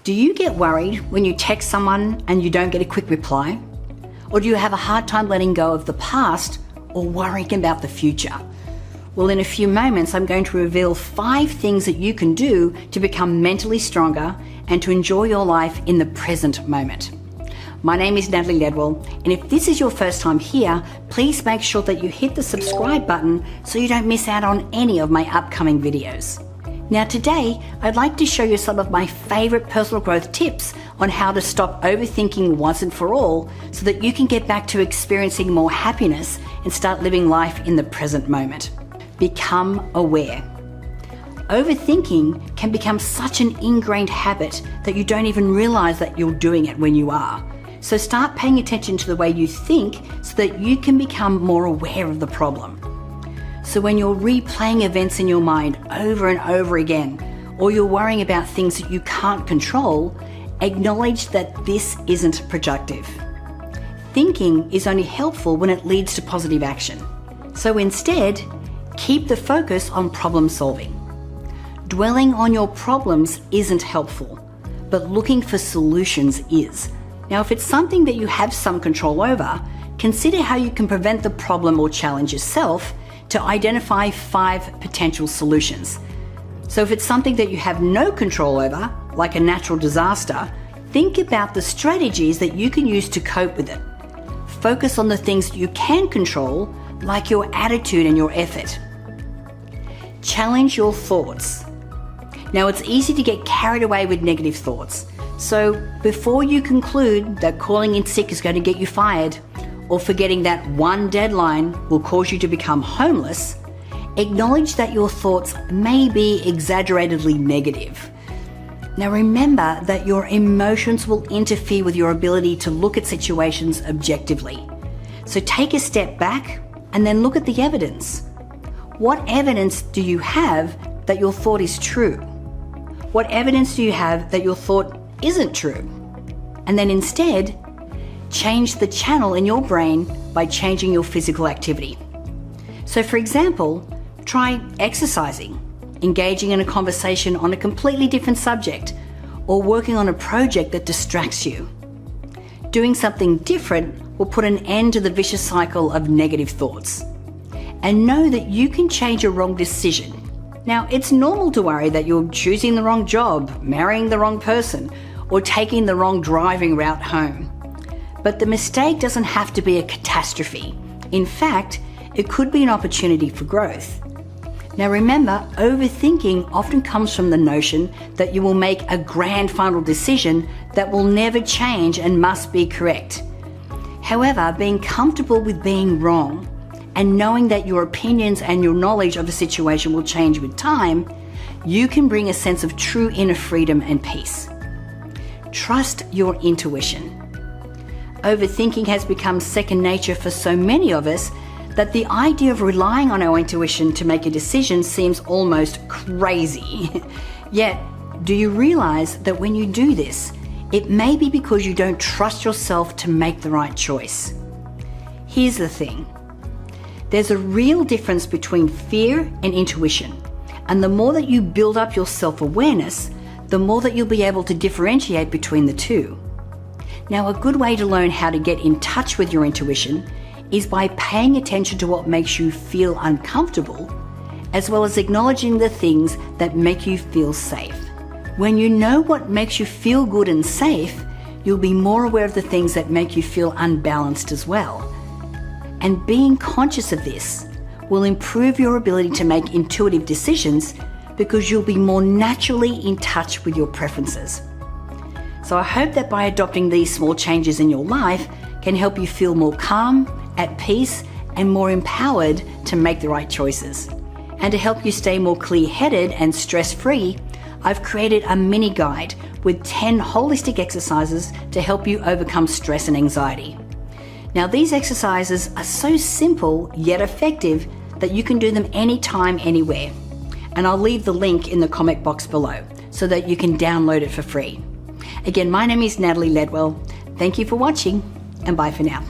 Do you get worried when you text someone and you don't get a quick reply? Or do you have a hard time letting go of the past or worrying about the future? Well, in a few moments, I'm going to reveal 5 things that you can do to become mentally stronger and to enjoy your life in the present moment. My name is Natalie Ledwell, and if this is your first time here, please make sure that you hit the subscribe button so you don't miss out on any of my upcoming videos. Now today, I'd like to show you some of my favorite personal growth tips on how to stop overthinking once and for all so that you can get back to experiencing more happiness and start living life in the present moment. Become aware. Overthinking can become such an ingrained habit that you don't even realize that you're doing it when you are. So start paying attention to the way you think so that you can become more aware of the problem. So when you're replaying events in your mind over and over again, or you're worrying about things that you can't control, acknowledge that this isn't productive. Thinking is only helpful when it leads to positive action. So instead, keep the focus on problem solving. Dwelling on your problems isn't helpful, but looking for solutions is. Now, if it's something that you have some control over, consider how you can prevent the problem or challenge yourself to identify 5 potential solutions. So if it's something that you have no control over, like a natural disaster, think about the strategies that you can use to cope with it. Focus on the things you can control, like your attitude and your effort. Challenge your thoughts. Now, it's easy to get carried away with negative thoughts. So before you conclude that calling in sick is going to get you fired, or forgetting that one deadline will cause you to become homeless, acknowledge that your thoughts may be exaggeratedly negative. Now remember that your emotions will interfere with your ability to look at situations objectively. So take a step back and then look at the evidence. What evidence do you have that your thought is true? What evidence do you have that your thought isn't true? And then instead, change the channel in your brain by changing your physical activity. So for example, try exercising, engaging in a conversation on a completely different subject, or working on a project that distracts you. Doing something different will put an end to the vicious cycle of negative thoughts. And know that you can change a wrong decision. Now, it's normal to worry that you're choosing the wrong job, marrying the wrong person, or taking the wrong driving route home. But the mistake doesn't have to be a catastrophe. In fact, it could be an opportunity for growth. Now remember, overthinking often comes from the notion that you will make a grand final decision that will never change and must be correct. However, being comfortable with being wrong and knowing that your opinions and your knowledge of a situation will change with time, you can bring a sense of true inner freedom and peace. Trust your intuition. Overthinking has become second nature for so many of us that the idea of relying on our intuition to make a decision seems almost crazy. Yet, do you realize that when you do this, it may be because you don't trust yourself to make the right choice? Here's the thing. There's a real difference between fear and intuition. And the more that you build up your self-awareness, the more that you'll be able to differentiate between the two. Now, a good way to learn how to get in touch with your intuition is by paying attention to what makes you feel uncomfortable, as well as acknowledging the things that make you feel safe. When you know what makes you feel good and safe, you'll be more aware of the things that make you feel unbalanced as well. And being conscious of this will improve your ability to make intuitive decisions because you'll be more naturally in touch with your preferences. So I hope that by adopting these small changes in your life can help you feel more calm, at peace, and more empowered to make the right choices. And to help you stay more clear-headed and stress-free, I've created a mini guide with 10 holistic exercises to help you overcome stress and anxiety. Now, these exercises are so simple yet effective that you can do them anytime, anywhere. And I'll leave the link in the comment box below so that you can download it for free. Again, my name is Natalie Ledwell. Thank you for watching, and bye for now.